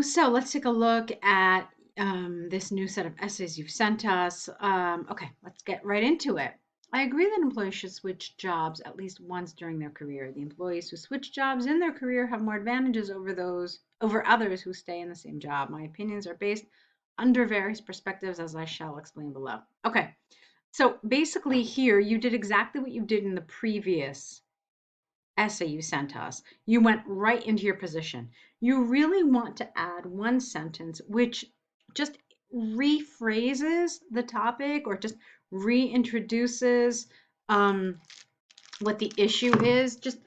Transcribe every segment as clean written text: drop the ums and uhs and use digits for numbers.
So let's take a look at this new set of essays you've sent us. Okay, let's get right into it. I agree that employees should switch jobs at least once during their career. The employees who switch jobs in their career have more advantages over others who stay in the same job. My opinions are based under various perspectives, as I shall explain below. Okay, so basically here you did exactly what you did in the previous essay you sent us. You went right into your position. You really want to add one sentence which just rephrases the topic or just reintroduces what the issue is. Just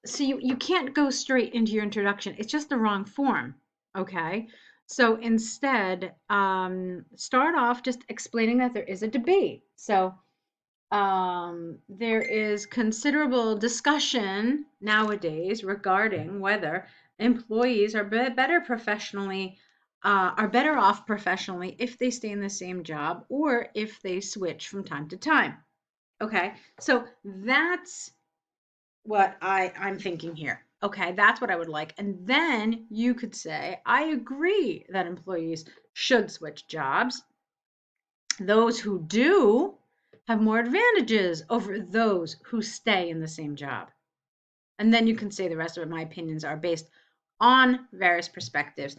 so you can't go straight into your introduction. It's just the wrong form. Okay. So instead, start off just explaining that there is a debate. So there is considerable discussion nowadays regarding whether employees are better off professionally if they stay in the same job or if they switch from time to time. Okay, so that's what I'm thinking here. Okay, that's what I would like. And then you could say, I agree that employees should switch jobs. Those who do have more advantages over those who stay in the same job. And then you can say the rest of it, my opinions are based on various perspectives.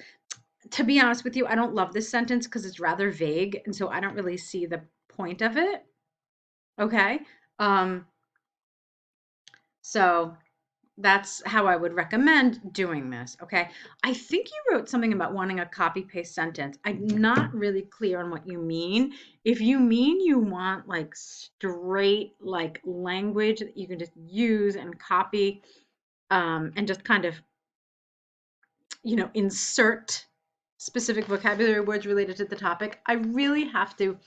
To be honest with you, I don't love this sentence because it's rather vague. And so I don't really see the point of it. Okay. So that's how I would recommend doing this. Okay. I think you wrote something about wanting a copy paste sentence. I'm not really clear on what you mean. If you mean you want like straight like language that you can just use and copy and just kind of, insert specific vocabulary words related to the topic, I really have to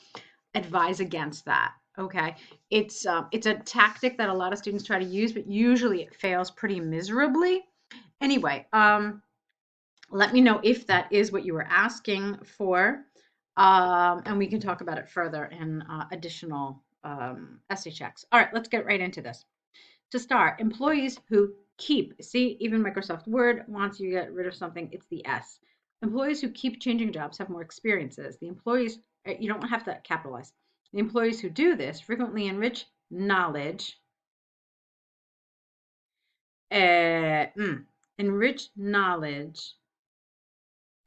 advise against that. Okay, it's a tactic that a lot of students try to use, but usually it fails pretty miserably. Anyway, let me know if that is what you were asking for, and we can talk about it further in additional essay checks. All right, let's get right into this. To start, employees who keep, see, even Microsoft Word wants you to get rid of something, it's the S. Employees who keep changing jobs have more experiences. The employees, you don't have to capitalize. The employees who do this frequently enrich knowledge. Enrich knowledge.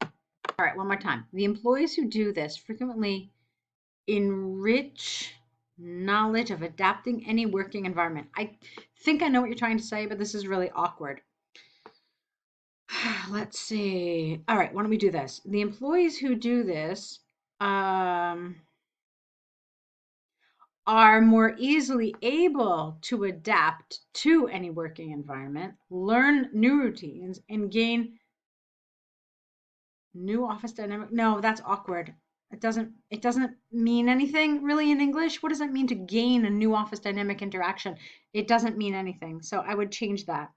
All right, one more time. The employees who do this frequently enrich knowledge of adapting any working environment. I think I know what you're trying to say, but this is really awkward. Let's see. All right, why don't we do this? The employees who do this are more easily able to adapt to any working environment, learn new routines, and gain new office dynamic. No, that's awkward. It doesn't mean anything really in English. What does it mean to gain a new office dynamic interaction? It doesn't mean anything. So I would change that.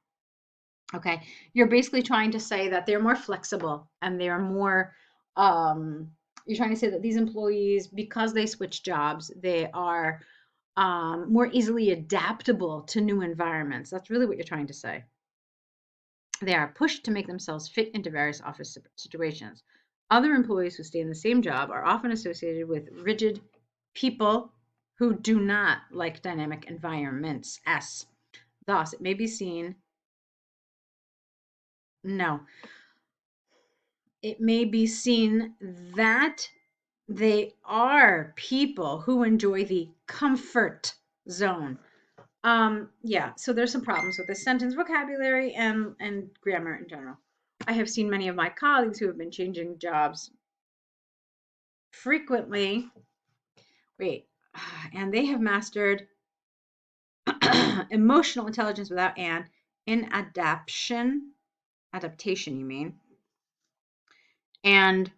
Okay. You're basically trying to say that they're more flexible and they're more you're trying to say that these employees, because they switch jobs, they are more easily adaptable to new environments. That's really what you're trying to say. They are pushed to make themselves fit into various office situations. Other employees who stay in the same job are often associated with rigid people who do not like dynamic environments. S. Thus, it may be seen, no, it may be seen that they are people who enjoy the comfort zone. Yeah, so there's some problems with this sentence vocabulary and grammar in general. I have seen many of my colleagues who have been changing jobs frequently. Wait, and they have mastered emotional intelligence without an in adaptation, you mean, and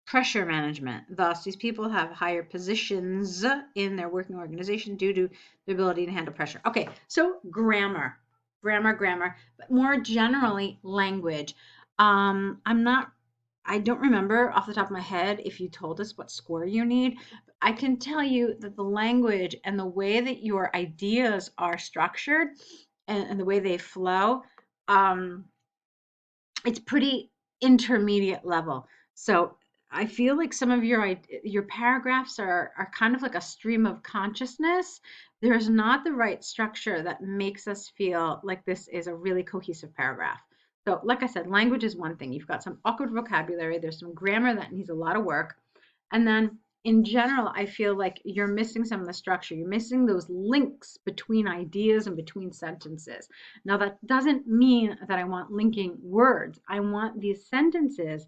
pressure management. Thus, these people have higher positions in their working organization due to their ability to handle pressure. Okay, so grammar, but more generally language. I don't remember off the top of my head if you told us what score you need. I can tell you that the language and the way that your ideas are structured and the way they flow, it's pretty intermediate level. So I feel like some of your paragraphs are kind of like a stream of consciousness. There's not the right structure that makes us feel like this is a really cohesive paragraph. So, like I said, language is one thing. You've got some awkward vocabulary, there's some grammar that needs a lot of work. And then in general, I feel like you're missing some of the structure. You're missing those links between ideas and between sentences. Now, that doesn't mean that I want linking words. I want these sentences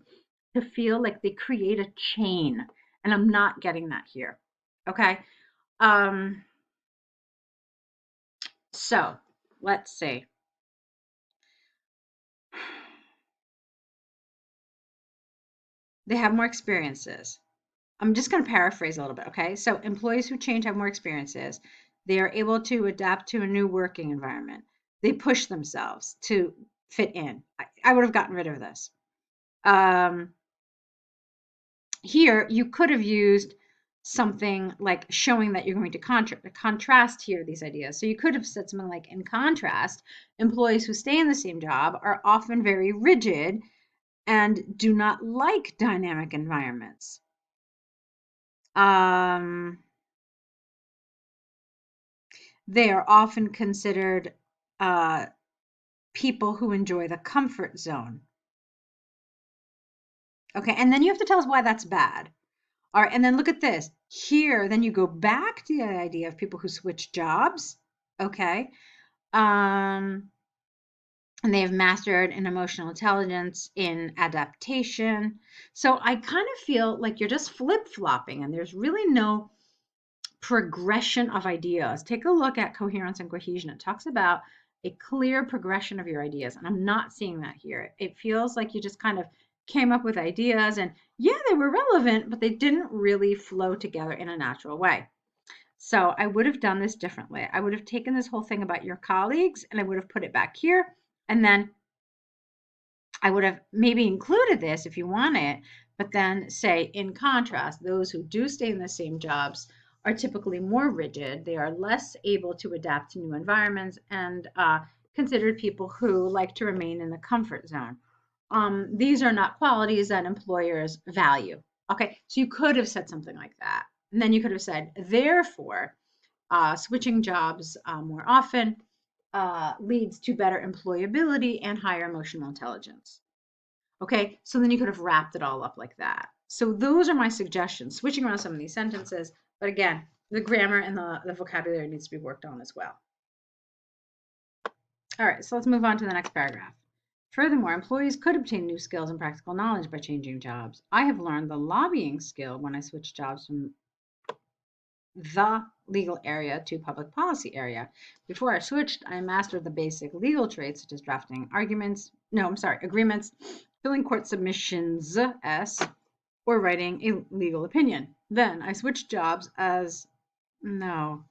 to feel like they create a chain, and I'm not getting that here. Okay. Um, so let's see. They have more experiences. I'm just going to paraphrase a little bit. Okay. So employees who change have more experiences. They are able to adapt to a new working environment. They push themselves to fit in. I would have gotten rid of this. Um, Here, you could have used something like showing that you're going to contrast here these ideas. So you could have said something like, in contrast, employees who stay in the same job are often very rigid and do not like dynamic environments. They are often considered people who enjoy the comfort zone. Okay, and then you have to tell us why that's bad. All right, and then look at this. Here, then you go back to the idea of people who switch jobs. Okay. And they have mastered in emotional intelligence, in adaptation. So I kind of feel like you're just flip-flopping and there's really no progression of ideas. Take a look at coherence and cohesion. It talks about a clear progression of your ideas, and I'm not seeing that here. It feels like you just kind of came up with ideas and yeah, they were relevant, but they didn't really flow together in a natural way. So I would have done this differently. I would have taken this whole thing about your colleagues and I would have put it back here. And then I would have maybe included this if you want it, but then say, in contrast, those who do stay in the same jobs are typically more rigid. They are less able to adapt to new environments and considered people who like to remain in the comfort zone. These are not qualities that employers value. Okay, so you could have said something like that. And then you could have said, therefore, switching jobs more often leads to better employability and higher emotional intelligence. Okay, so then you could have wrapped it all up like that. So those are my suggestions, switching around some of these sentences. But again, the grammar and the vocabulary needs to be worked on as well. All right, so let's move on to the next paragraph. Furthermore, employees could obtain new skills and practical knowledge by changing jobs. I have learned the lobbying skill when I switched jobs from the legal area to public policy area. Before I switched, I mastered the basic legal traits such as drafting agreements, filling court submissions, or writing a legal opinion. Then I switched jobs as no.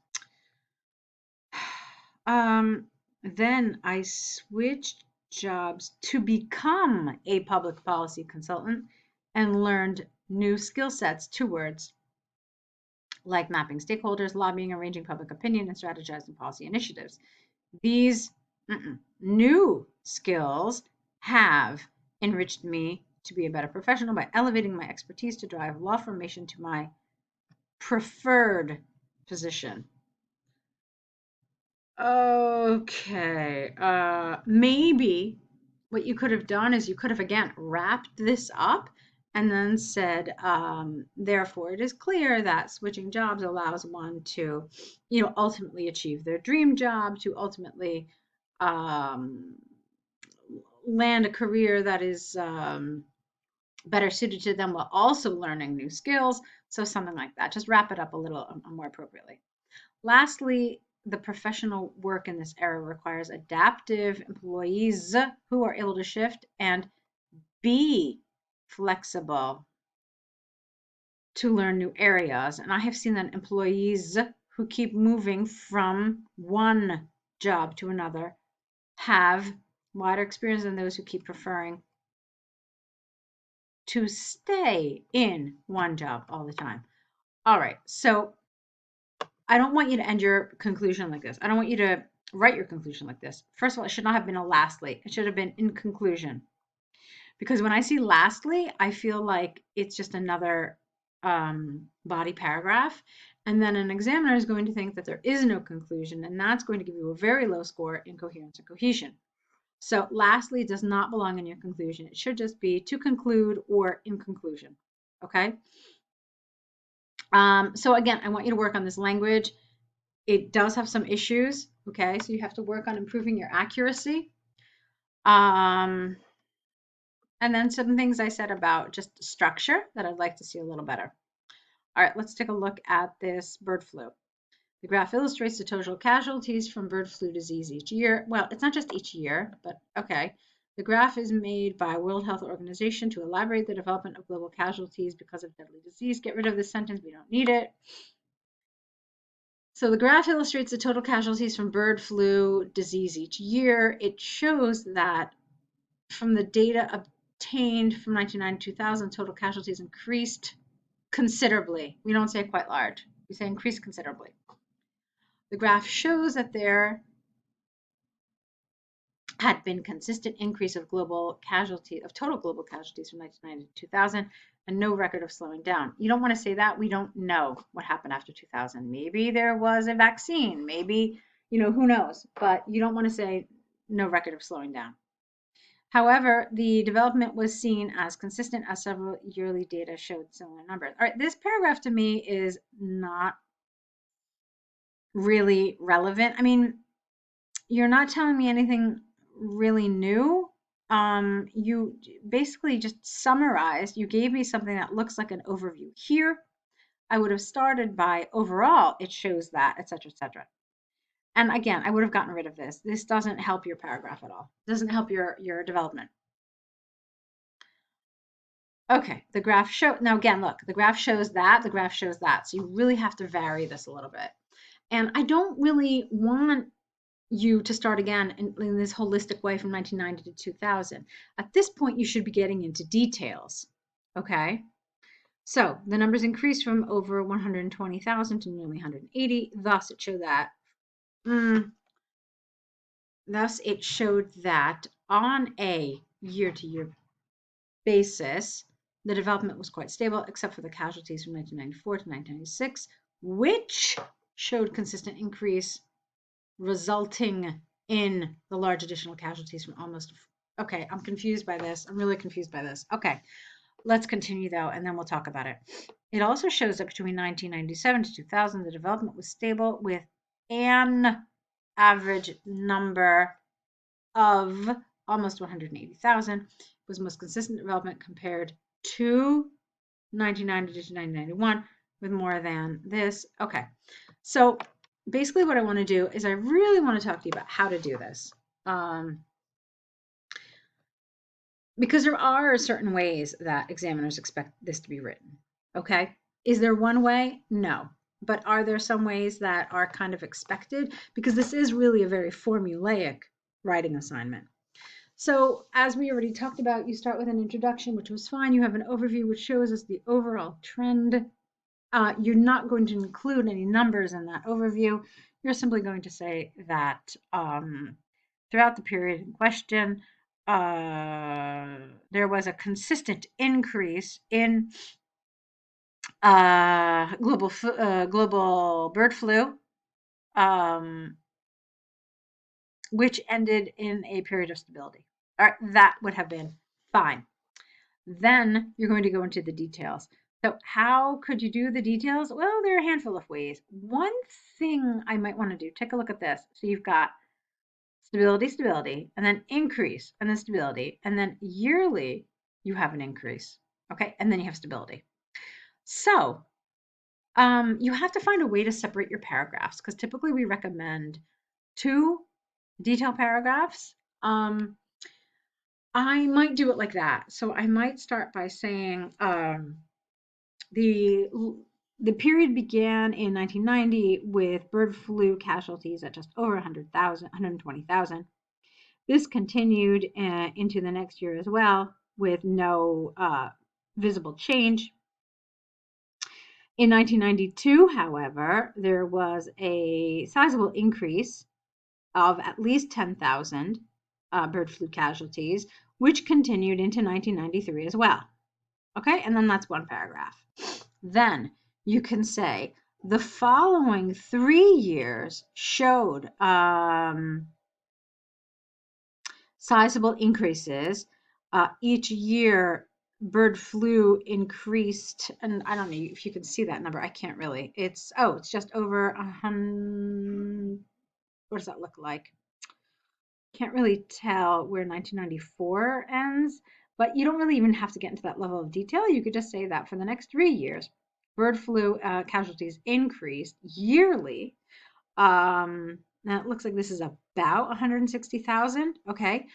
Then I switched jobs to become a public policy consultant and learned new skill sets, 2 words, like mapping stakeholders, lobbying, arranging public opinion, and strategizing policy initiatives. These new skills have enriched me to be a better professional by elevating my expertise to drive law formation to my preferred position. Okay. Maybe what you could have done is you could have again wrapped this up and then said, therefore, it is clear that switching jobs allows one to, ultimately achieve their dream job, to ultimately um, land a career that is better suited to them while also learning new skills. So something like that. Just wrap it up a little more appropriately. Lastly, the professional work in this era requires adaptive employees who are able to shift and be flexible to learn new areas. And I have seen that employees who keep moving from one job to another have wider experience than those who keep preferring to stay in one job all the time. All right, so I don't want you to end your conclusion like this. I don't want you to write your conclusion like this. First of all, it should not have been a lastly. It should have been in conclusion. Because when I see lastly, I feel like it's just another body paragraph. And then an examiner is going to think that there is no conclusion, and that's going to give you a very low score in coherence and cohesion. So lastly does not belong in your conclusion. It should just be to conclude or in conclusion. Okay. So again, I want you to work on this language. It does have some issues. Okay. So you have to work on improving your accuracy. And then some things I said about just structure that I'd like to see a little better. All right, let's take a look at this bird flu. The graph illustrates the total casualties from bird flu disease each year. Well, it's not just each year, but okay. The graph is made by World Health Organization to elaborate the development of global casualties because of deadly disease. Get rid of this sentence, we don't need it. So the graph illustrates the total casualties from bird flu disease each year. It shows that from the data obtained from 1990 to 2000, total casualties increased considerably. We don't say quite large. We say increased considerably. The graph shows that there had been consistent increase of total global casualties from 1990 to 2000, and no record of slowing down. You don't want to say that. We don't know what happened after 2000. Maybe there was a vaccine. Maybe, who knows? But you don't want to say no record of slowing down. However, the development was seen as consistent as several yearly data showed similar numbers. All right, this paragraph to me is not really relevant. I mean, you're not telling me anything really new. You basically just summarized, you gave me something that looks like an overview here. I would have started by overall, it shows that, etc., etc. And again, I would have gotten rid of this. This doesn't help your paragraph at all. It doesn't help your development. Okay, the graph now again, look, the graph shows that, the graph shows that. So you really have to vary this a little bit. And I don't really want you to start again in this holistic way from 1990 to 2000. At this point, you should be getting into details. Okay. So the numbers increased from over 120,000 to nearly 180. Thus, it showed that. Thus, it showed that on a year-to-year basis, the development was quite stable, except for the casualties from 1994 to 1996, which showed consistent increase, resulting in the large additional casualties from almost. Okay, I'm confused by this. I'm really confused by this. Okay, let's continue though, and then we'll talk about it. It also shows that between 1997 to 2000, the development was stable with an average number of almost 180,000. It was most consistent development compared to 1990 to 1991 with more than this. Okay, so basically what I want to do is I really want to talk to you about how to do this. Because there are certain ways that examiners expect this to be written. Okay, is there one way? No. But are there some ways that are kind of expected? Because this is really a very formulaic writing assignment. So as we already talked about, you start with an introduction, which was fine. You have an overview, which shows us the overall trend. You're not going to include any numbers in that overview. You're simply going to say that throughout the period in question, there was a consistent increase in global bird flu, which ended in a period of stability. All right, that would have been fine. Then you're going to go into the details. So how could you do the details? Well, there are a handful of ways. One thing I might want to do, take a look at this. So you've got stability, stability, and then increase, and then stability, and then yearly you have an increase, okay? And then you have stability. So you have to find a way to separate your paragraphs because typically we recommend 2 detail paragraphs. I might do it like that. So I might start by saying the period began in 1990 with bird flu casualties at just over 120,000. This continued into the next year as well with no visible change. In 1992, however, there was a sizable increase of at least 10,000 bird flu casualties, which continued into 1993 as well. Okay, and then that's one paragraph. Then you can say the following 3 years showed sizable increases. Each year, bird flu increased, and I don't know if you can see that number. I can't really. It's just over 100. What does that look like? Can't really tell where 1994 ends, but you don't really even have to get into that level of detail. You could just say that for the next 3 years, bird flu casualties increased yearly. Now it looks like this is about 160,000. Okay.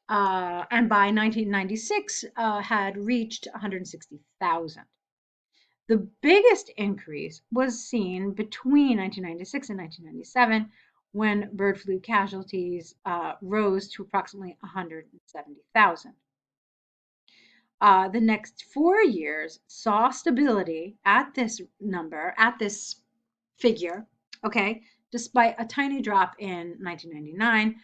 And by 1996 had reached 160,000. The biggest increase was seen between 1996 and 1997 when bird flu casualties rose to approximately 170,000. The next 4 years saw stability at this number, at this figure, okay, despite a tiny drop in 1999.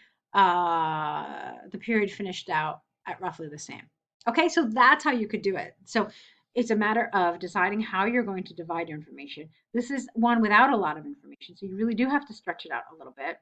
The period finished out at roughly the same. Okay, so that's how you could do it. So it's a matter of deciding how you're going to divide your information. This is one without a lot of information, so you really do have to stretch it out a little bit.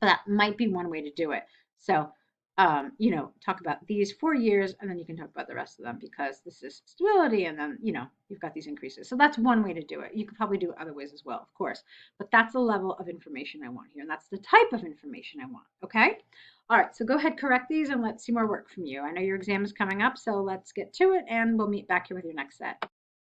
But that might be one way to do it. So, talk about these 4 years, and then you can talk about the rest of them because this is stability, and then, you've got these increases. So that's one way to do it. You could probably do it other ways as well, of course. But that's the level of information I want here, and that's the type of information I want, okay? All right, so go ahead, correct these, and let's see more work from you. I know your exam is coming up, so let's get to it, and we'll meet back here with your next set.